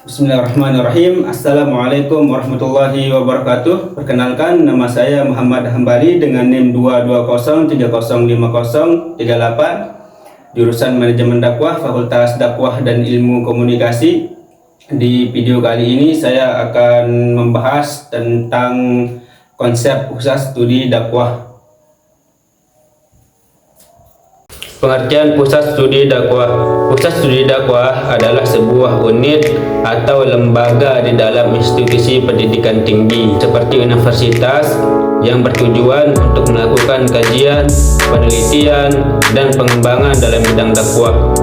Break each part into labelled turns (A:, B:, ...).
A: Bismillahirrahmanirrahim. Assalamualaikum warahmatullahi wabarakatuh. Perkenalkan, nama saya Muhammad Hambali dengan NIM 220305038, jurusan Manajemen Dakwah, Fakultas Dakwah dan Ilmu Komunikasi. Di video kali ini saya akan membahas tentang konsep pusat studi dakwah. Pengertian pusat studi dakwah. Pusat studi dakwah adalah sebuah unit atau lembaga di dalam institusi pendidikan tinggi seperti universitas yang bertujuan untuk melakukan kajian, penelitian, dan pengembangan dalam bidang dakwah.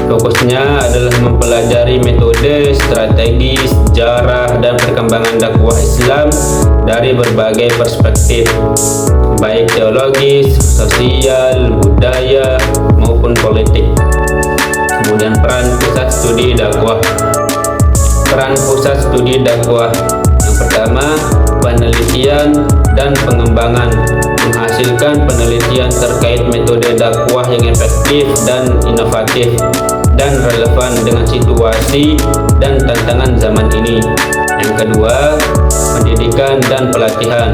A: Fokusnya adalah mempelajari metode, strategi, sejarah, dan perkembangan dakwah Islam dari berbagai perspektif, baik teologis, sosial, budaya, maupun politik. Kemudian peran pusat studi dakwah. Peran pusat studi dakwah yang pertama, penelitian dan pengembangan, menghasilkan penelitian terkait metode dakwah yang efektif dan inovatif dan relevan dengan situasi dan tantangan zaman ini. Yang kedua, pendidikan dan pelatihan,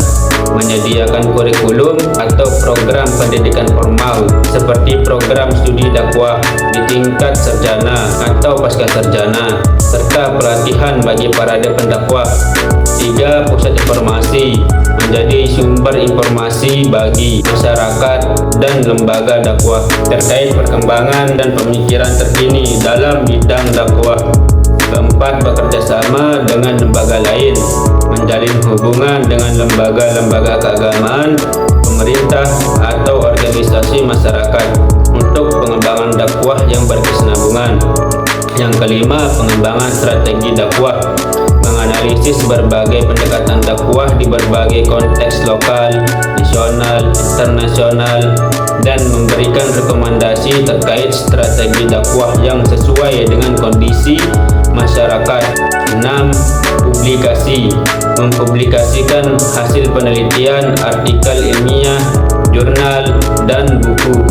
A: menyediakan kurikulum atau program pendidikan formal seperti program studi dakwah di tingkat sarjana atau pasca sarjana, serta pelatihan bagi para pendakwah. Tiga, pusat informasi, menjadi sumber informasi bagi masyarakat dan lembaga dakwah terkait perkembangan dan pemikiran terkini dalam bidang dakwah. Keempat, bekerja sama dengan lembaga lain, menjalin hubungan dengan lembaga-lembaga keagamaan, pemerintah, atau organisasi masyarakat untuk pengembangan dakwah yang berkesinambungan. Yang kelima, pengembangan strategi dakwah, menganalisis berbagai pendekatan dakwah di berbagai konteks lokal, nasional, internasional, dan memberikan rekomendasi terkait strategi dakwah yang sesuai dengan kondisi masyarakat. 6. Publikasi, mempublikasikan hasil penelitian, artikel ilmiah, jurnal, dan buku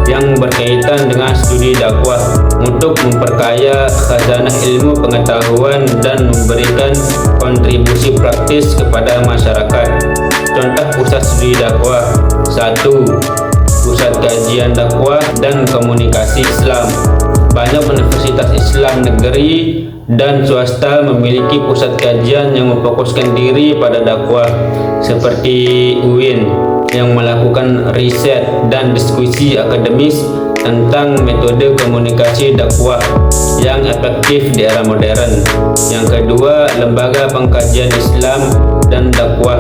A: yang berkaitan dengan studi dakwah untuk memperkaya khazanah ilmu pengetahuan dan memberikan kontribusi praktis kepada masyarakat. Contoh pusat studi dakwah. 1. Pusat Kajian Dakwah dan Komunikasi Islam. Banyak universitas Islam negeri dan swasta memiliki pusat kajian yang memfokuskan diri pada dakwah, seperti UIN yang melakukan riset dan diskusi akademis tentang metode komunikasi dakwah yang efektif di era modern. Yang kedua, Lembaga Pengkajian Islam dan Dakwah.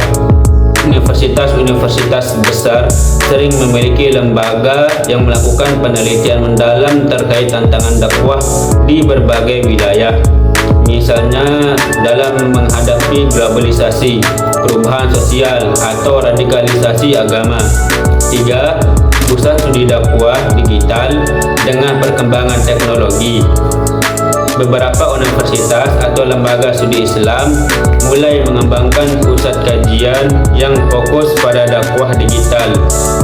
A: Universitas-universitas besar sering memiliki lembaga yang melakukan penelitian mendalam terkait tantangan dakwah di berbagai wilayah, misalnya dalam menghadapi globalisasi, perubahan sosial, atau radikalisasi agama. 3. Pusat studi dakwah digital dengan perkembangan teknologi. Beberapa universitas atau lembaga studi Islam mulai mengembangkan pusat kajian yang fokus pada dakwah digital,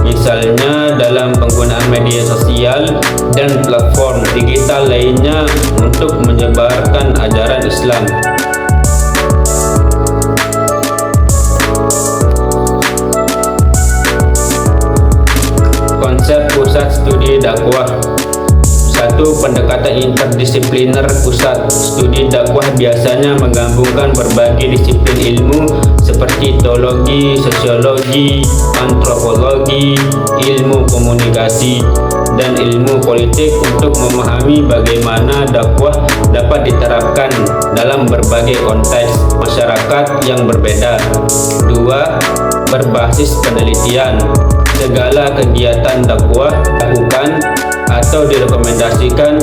A: misalnya dalam penggunaan media sosial dan platform digital lainnya untuk menyebarkan ajaran Islam. Konsep pusat studi dakwah. 1. Pendekatan interdisipliner. Pusat studi dakwah biasanya menggabungkan berbagai disiplin ilmu seperti teologi, sosiologi, antropologi, ilmu komunikasi, dan ilmu politik untuk memahami bagaimana dakwah dapat diterapkan dalam berbagai konteks masyarakat yang berbeda. 2. Berbasis penelitian. Segala kegiatan dakwah dilakukan atau direkomendasikan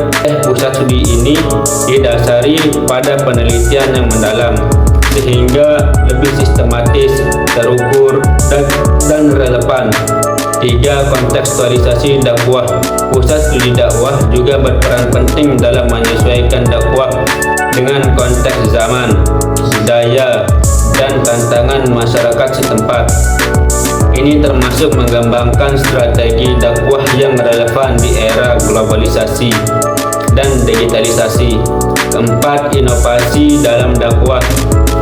A: pusat studi ini didasari pada penelitian yang mendalam, sehingga lebih sistematis, terukur, dan relevan. 3. Kontekstualisasi dakwah. Pusat studi dakwah juga berperan penting dalam menyesuaikan dakwah dengan konteks zaman, budaya, dan tantangan masyarakat setempat. Ini termasuk mengembangkan strategi dakwah yang relevan di era globalisasi. dan digitalisasi. Keempat, inovasi dalam dakwah,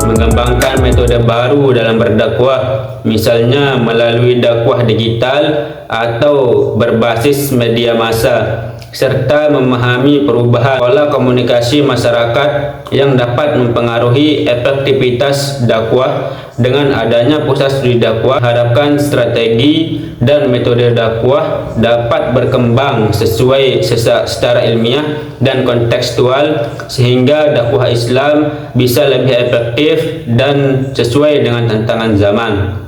A: mengembangkan metode baru dalam berdakwah, misalnya melalui dakwah digital atau berbasis media massa, serta memahami perubahan pola komunikasi masyarakat yang dapat mempengaruhi efektivitas dakwah. Dengan adanya pusat studi dakwah, harapkan strategi dan metode dakwah dapat berkembang secara ilmiah dan kontekstual, sehingga dakwah Islam bisa lebih efektif dan sesuai dengan tantangan zaman.